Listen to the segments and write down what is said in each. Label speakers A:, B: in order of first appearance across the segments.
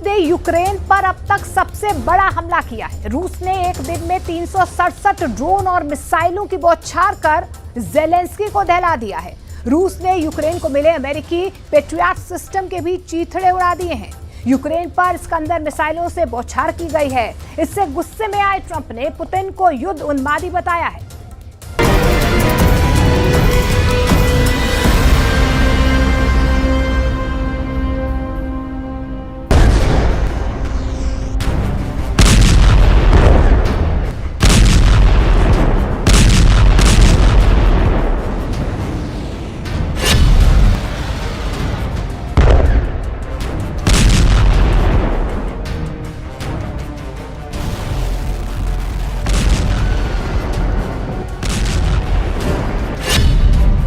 A: ने यूक्रेन पर अब तक सबसे बड़ा हमला किया है। रूस ने एक दिन में 367 ड्रोन और मिसाइलों की बौछार कर ज़ेलेंस्की को दहला दिया है। रूस ने यूक्रेन को मिले अमेरिकी पेट्रियट सिस्टम के भी चीथड़े उड़ा दिए हैं। यूक्रेन पर इस्कंदर मिसाइलों से बौछार की गई है। इससे गुस्से में आए ट्रंप ने पुतिन को युद्ध उन्मादी बताया है।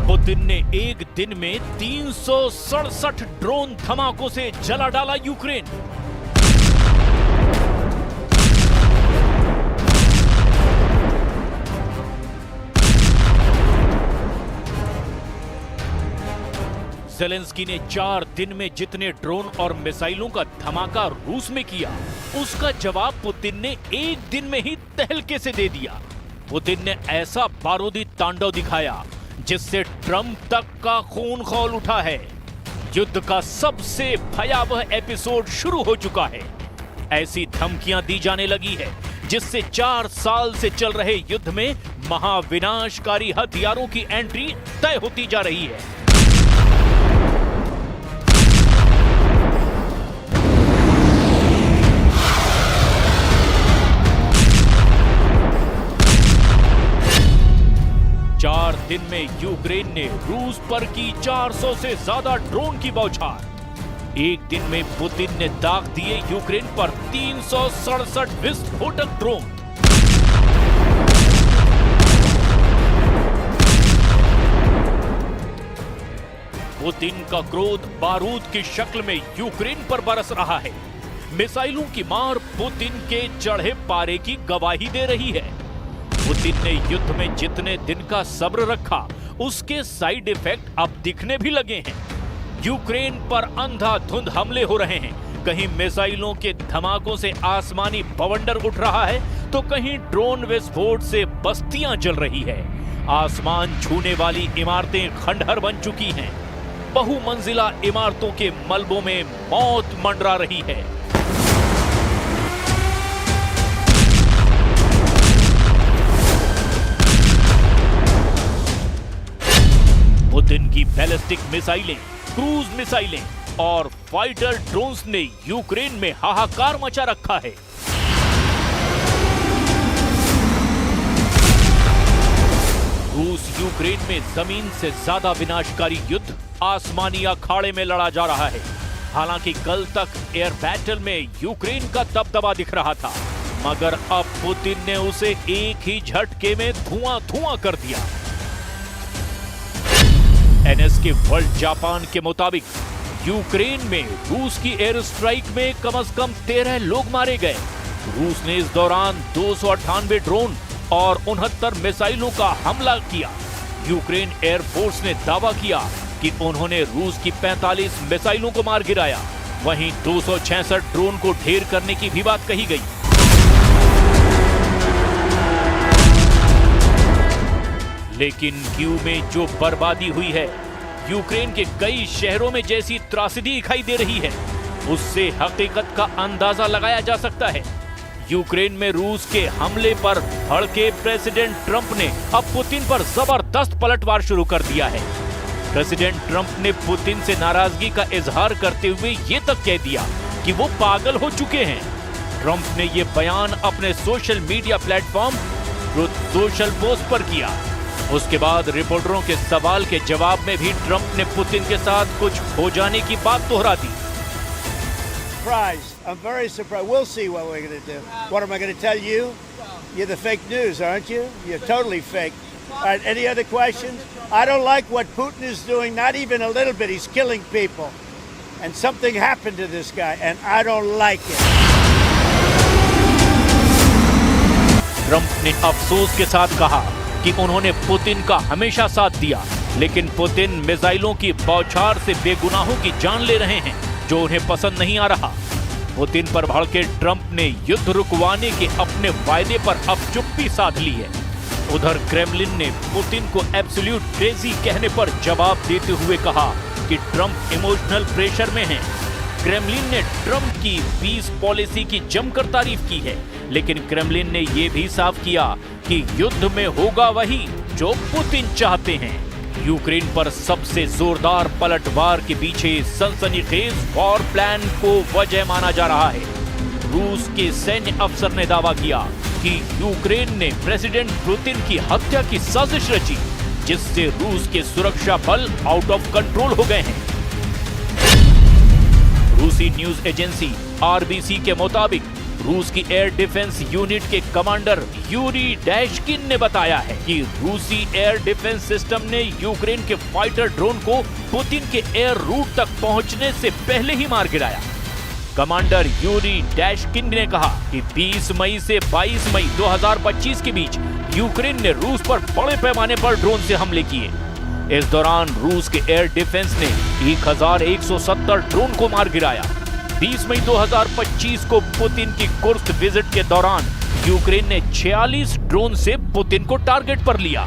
B: पुतिन ने एक दिन में 367 ड्रोन धमाकों से जला डाला यूक्रेन। ज़ेलेंस्की ने 4 दिन में जितने ड्रोन और मिसाइलों का धमाका रूस में किया, उसका जवाब पुतिन ने एक दिन में ही तहलके से दे दिया। पुतिन ने ऐसा बारूदी तांडव दिखाया जिससे ट्रंप तक का खून खौल उठा है। युद्ध का सबसे भयावह एपिसोड शुरू हो चुका है। ऐसी धमकियां दी जाने लगी है जिससे 4 साल से चल रहे युद्ध में महाविनाशकारी हथियारों की एंट्री तय होती जा रही है। दिन में यूक्रेन ने रूस पर की 400 से ज्यादा ड्रोन की बौछार। एक दिन में पुतिन ने दाग दिए यूक्रेन पर 367 विस्फोटक ड्रोन। पुतिन का क्रोध बारूद की शक्ल में यूक्रेन पर बरस रहा है। मिसाइलों की मार पुतिन के चढ़े पारे की गवाही दे रही है। पुतिन ने युद्ध में जितने दिन का सब्र रखा, उसके साइड इफेक्ट अब दिखने भी लगे हैं। यूक्रेन पर अंधाधुंध हमले हो रहे हैं। कहीं मिसाइलों के धमाकों से आसमानी बवंडर उठ रहा है, तो कहीं ड्रोन विस्फोट से बस्तियां जल रही है। आसमान छूने वाली इमारतें खंडहर बन चुकी हैं। बहुमंजिला इमारतों के मलबों में मौत मंडरा रही है। पुतिन की बैलिस्टिक मिसाइलें, क्रूज मिसाइलें और फाइटर ड्रोन्स ने यूक्रेन में हाहाकार मचा रखा है। रूस यूक्रेन में जमीन से ज्यादा विनाशकारी युद्ध आसमानी अखाड़े में लड़ा जा रहा है। हालांकि कल तक एयर बैटल में यूक्रेन का दबदबा दिख रहा था, मगर अब पुतिन ने उसे एक ही झटके में धुआं-धुआं कर दिया। एनएसके वर्ल्ड जापान के मुताबिक यूक्रेन में रूस की एयर स्ट्राइक में कम से कम 13 लोग मारे गए। रूस ने इस दौरान 298 ड्रोन और 69 मिसाइलों का हमला किया। यूक्रेन एयरफोर्स ने दावा किया कि उन्होंने रूस की 45 मिसाइलों को मार गिराया। वहीं 266 ड्रोन को ढेर करने की भी बात कही गई। लेकिन कीव में जो बर्बादी हुई है, यूक्रेन के कई शहरों में जैसी त्रासदी दिखाई दे रही है, उससे हकीकत का अंदाजा लगाया जा सकता है। यूक्रेन में रूस के हमले पर भड़के प्रेसिडेंट ट्रंप ने अब पुतिन पर जबरदस्त पलटवार शुरू कर दिया है। प्रेसिडेंट ट्रंप ने पुतिन से नाराजगी का इजहार करते हुए ये तक कह दिया कि वो पागल हो चुके हैं। ट्रंप ने ये बयान अपने social media platform truth social post पर किया। उसके बाद रिपोर्टरों के सवाल के जवाब में भी ट्रंप ने पुतिन के साथ कुछ हो जाने की बात दोहरा दी।
C: I'm very surprised. We'll see what we're going to do. What am I going to tell you? You're the fake news, aren't you? You're totally fake. All right, any other questions? I don't like what Putin is doing, not even a little bit. He's killing people. And something happened to this guy, and I don't like it.
B: Trump ने अफसोस के साथ कहा कि उन्होंने Putin का हमेशा साथ दिया, लेकिन पुतिन मिसाइलों की बौछार से बेगुनाहों की जान ले रहे हैं, जो उन्हें पसंद नहीं आ रहा। पुतिन पर भड़के ट्रंप ने युद्ध रुकवाने के अपने वायदे पर अब चुप्पी साध ली है। उधर क्रेमलिन ने पुतिन को एब्सोल्यूट क्रेजी कहने पर जवाब देते हुए कहा कि ट्रंप इमोशनल प्रेशर में हैं। क्रेमलिन ने ट्रंप की पीस पॉलिसी की जमकर तारीफ की है, लेकिन क्रेमलिन ने यह भी साफ किया कि युद्ध में होगा वही जो पुतिन चाहते हैं। यूक्रेन पर सबसे जोरदार पलटवार के पीछे सनसनीखेज वॉर प्लान को वजह माना जा रहा है। रूस के सैन्य अफसर ने दावा किया कि यूक्रेन ने प्रेसिडेंट पुतिन की हत्या की साजिश रची, जिससे रूस के सुरक्षा बल आउट ऑफ कंट्रोल हो गए हैं। रूसी न्यूज एजेंसी आरबीसी के मुताबिक रूस की एयर डिफेंस यूनिट के कमांडर यूरी डैशकिन ने बताया है कि रूसी एयर डिफेंस सिस्टम ने यूक्रेन के फाइटर ड्रोन को पुतिन के एयर रूट तक पहुंचने से पहले ही मार गिराया। कमांडर यूरी डैशकिन ने कहा कि 20 मई से 22 मई 2025 के बीच यूक्रेन ने रूस पर बड़े पैमाने पर ड्रोन से हमले किए। इस दौरान रूस के एयर डिफेंस ने 1170 ड्रोन को मार गिराया। 20 मई 2025 को पुतिन की कुर्स्क विजिट के दौरान यूक्रेन ने 46 ड्रोन से पुतिन को टारगेट पर लिया।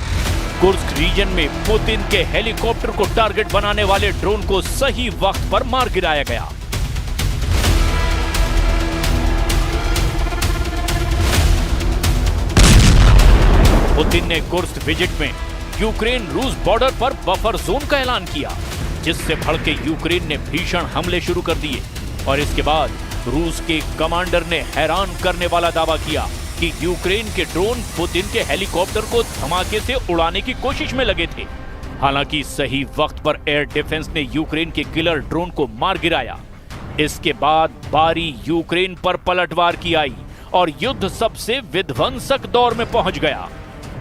B: कुर्स्क रीजन में पुतिन के हेलीकॉप्टर को टारगेट बनाने वाले ड्रोन को सही वक्त पर मार गिराया गया। पुतिन ने कुर्स्क विजिट में यूक्रेन रूस बॉर्डर पर बफर जोन का ऐलान किया, जिससे भड़के यूक्रेन ने भीषण हमले शुरू कर दिए। और इसके बाद रूस के कमांडर ने हैरान करने वाला दावा किया कि यूक्रेन के ड्रोन पुतिन के हेलीकॉप्टर को धमाके से उड़ाने की कोशिश में लगे थे। हालांकि सही वक्त पर एयर डिफेंस ने यूक्रेन के किलर ड्रोन को मार गिराया। इसके बाद बारी यूक्रेन पर पलटवार की आई और युद्ध सबसे विध्वंसक दौर में पहुंच गया।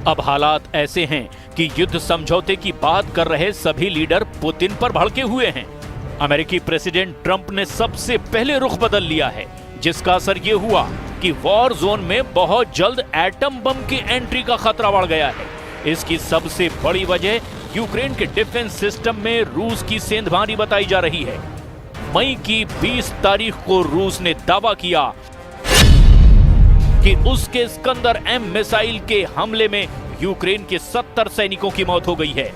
B: अब हालात ऐसे हैं कि युद्ध समझौते की बात कर रहे सभी लीडर पुतिन पर भड़के हुए हैं। अमेरिकी प्रेसिडेंट ट्रंप ने सबसे पहले रुख बदल लिया है, जिसका असर ये हुआ कि वॉर जोन में बहुत जल्द एटम बम की एंट्री का खतरा बढ़ गया है। इसकी सबसे बड़ी वजह यूक्रेन के डिफेंस सिस्टम में रूस की सेंधमारी बताई जा रही है। मई की 20 तारीख को रूस ने दावा किया कि उसके स्कंदर एम मिसाइल के हमले में यूक्रेन के 70 सैनिकों की मौत हो गई है।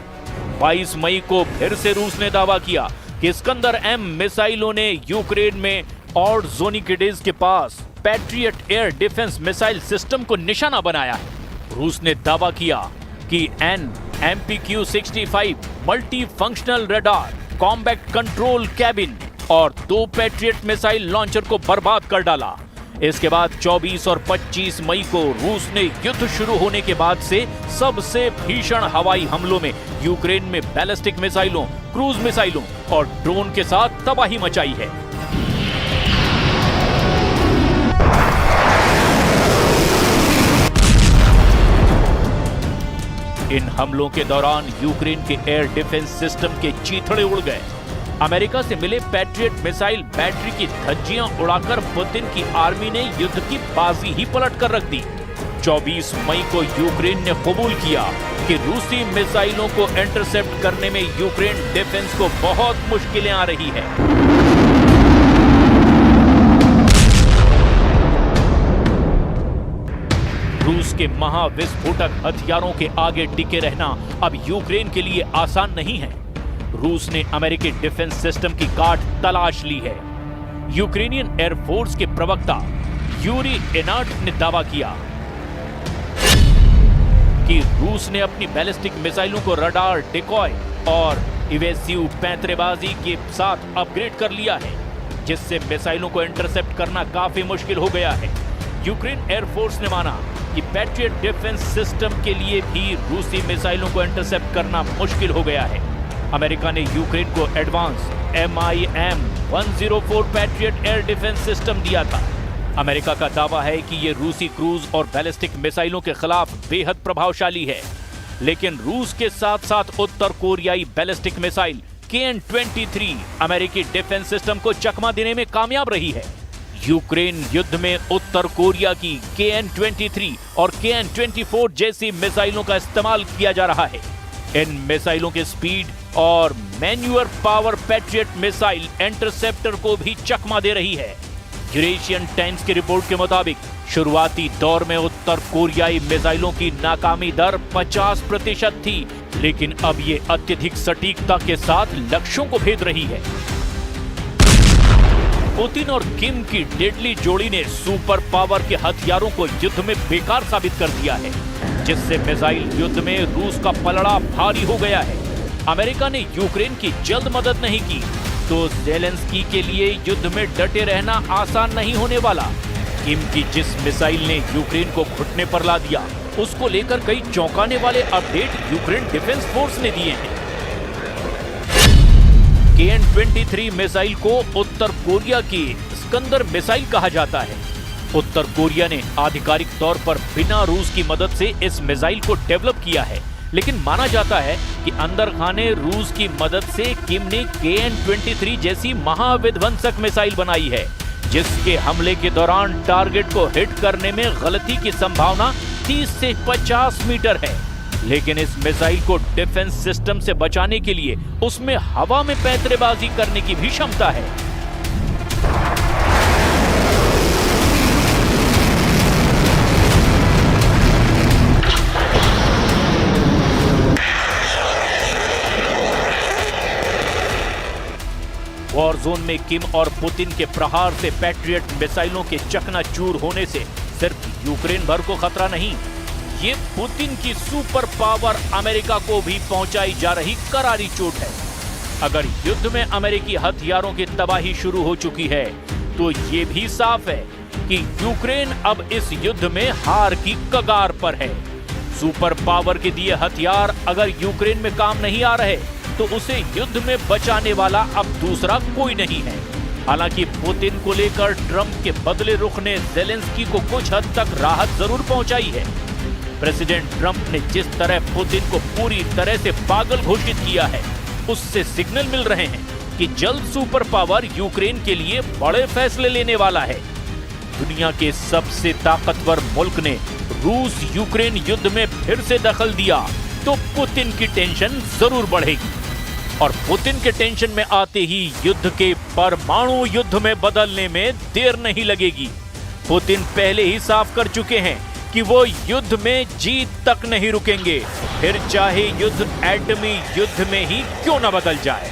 B: 22 मई को फिर से रूस ने दावा किया कि स्कंदर एम मिसाइलों ने यूक्रेन में और ज़ोनिकिडिस के पास patriot air defence missile system को निशाना बनाया है। रूस ने दावा किया कि MPQ-65 multi functional radar, combat control cabin और 2 पैट्रियट मिसाइल लॉन्चर को बर्बाद कर डाला। इसके बाद 24 और 25 मई को रूस ने युद्ध शुरू होने के बाद से सबसे भीषण हवाई हमलों में यूक्रेन में बैलिस्टिक मिसाइलों, क्रूज मिसाइलों और ड्रोन के साथ तबाही मचाई है। इन हमलों के दौरान यूक्रेन के एयर डिफेंस सिस्टम के चीथड़े उड़ गए। अमेरिका से मिले पैट्रियट मिसाइल बैटरी की धज्जियां उड़ाकर पुतिन की आर्मी ने युद्ध की बाजी ही पलट कर रख दी। 24 मई को यूक्रेन ने कबूल किया कि रूसी मिसाइलों को इंटरसेप्ट करने में यूक्रेन डिफेंस को बहुत मुश्किलें आ रही है। रूस के महाविस्फोटक हथियारों के आगे टिके रहना अब यूक्रेन के लिए आसान नहीं है। रूस ने अमेरिकी डिफेंस सिस्टम की काट तलाश ली है। यूक्रेनियन एयरफोर्स के प्रवक्ता यूरी एनार्ट ने दावा किया कि रूस ने अपनी बैलिस्टिक मिसाइलों को रडार, डिकॉय और इवेसिव पैंतरेबाजी के साथ अपग्रेड कर लिया है, जिससे मिसाइलों को इंटरसेप्ट करना काफी मुश्किल हो गया है। यूक्रेन एयरफोर्स ने माना कि पैट्रियट डिफेंस सिस्टम के लिए भी रूसी मिसाइलों को इंटरसेप्ट करना मुश्किल हो गया है। अमेरिका ने यूक्रेन को advance MIM-104 patriot air defence system दिया था। अमेरिका का दावा है कि ये रूसी क्रूज और बैलिस्टिक मिसाइलों के खिलाफ बेहद प्रभावशाली है, लेकिन रूस के साथ साथ उत्तर कोरियाई बैलिस्टिक मिसाइल KN-23 अमेरिकी डिफेंस सिस्टम को चकमा देने में कामयाब रही है। यूक्रेन युद्ध में उत्तर कोरिया की KN-23 और KN-24 जैसी मिसाइलों का इस्तेमाल किया जा रहा है। इन मिसाइलों के स्पीड और manure power patriot missile interceptor को भी चकमा दे रही है। यूरेशियन टाइम्स की रिपोर्ट के मुताबिक शुरुआती दौर में उत्तर कोरियाई मिसाइलों की नाकामी दर 50% थी, लेकिन अब ये अत्यधिक सटीकता के साथ लक्ष्यों को भेद रही है। पुतिन और किम की डेडली जोड़ी ने सुपर पावर के हथियारों को युद्ध में बेकार साबित कर दिया है, जिससे मिसाइल युद्ध में रूस का पलड़ा भारी हो गया है। अमेरिका ने यूक्रेन की जल्द मदद नहीं की तो ज़ेलेंस्की के लिए युद्ध में डटे रहना आसान नहीं होने वाला। किम की जिस मिसाइल ने यूक्रेन को घुटने पर ला दिया, उसको लेकर कई चौंकाने वाले अपडेट यूक्रेन डिफेंस फोर्स ने दिए हैं। KN-23 मिसाइल को उत्तर कोरिया की स्कंदर मिसाइल कहा जाता है। उत्तर कोरिया ने आधिकारिक तौर पर बिना रूस की मदद से इस मिसाइल को डेवलप किया है, लेकिन माना जाता है कि अंदर खाने रूस की मदद से किम ने KN-23 जैसी महाविध्वंसक मिसाइल बनाई है, जिसके हमले के दौरान टारगेट को हिट करने में गलती की संभावना 30 से 50 मीटर है। लेकिन इस मिसाइल को डिफेंस सिस्टम से बचाने के लिए उसमें हवा में पैंतरेबाजी करने की भी क्षमता है। वॉर जोन में किम और पुतिन के प्रहार से पैट्रियट मिसाइलों के चकनाचूर होने से सिर्फ यूक्रेन भर को खतरा नहीं, ये पुतिन की सुपर पावर अमेरिका को भी पहुंचाई जा रही करारी चोट है। अगर युद्ध में अमेरिकी हथियारों की तबाही शुरू हो चुकी है, तो ये भी साफ है कि यूक्रेन अब इस युद्ध में हार की कगार पर है। सुपर पावर के दिए हथियार अगर यूक्रेन में काम नहीं आ रहे, तो उसे युद्ध में बचाने वाला अब दूसरा कोई नहीं है। हालांकि पुतिन को लेकर ट्रंप के बदले रुख ने ज़ेलेंस्की को कुछ हद तक राहत जरूर पहुंचाई है। प्रेसिडेंट ट्रंप ने जिस तरह पुतिन को पूरी तरह से पागल घोषित किया है, उससे सिग्नल मिल रहे हैं कि जल्द सुपर पावर यूक्रेन के लिए बड़े फैसले लेने वाला है। दुनिया के सबसे ताकतवर मुल्क ने रूस यूक्रेन युद्ध में फिर से दखल दिया तो पुतिन की टेंशन जरूर बढ़ेगी, और पुतिन के टेंशन में आते ही युद्ध के परमाणु युद्ध में बदलने में देर नहीं लगेगी। पुतिन पहले ही साफ कर चुके हैं कि वो युद्ध में जीत तक नहीं रुकेंगे, फिर चाहे युद्ध एटमी युद्ध में ही क्यों न बदल जाए।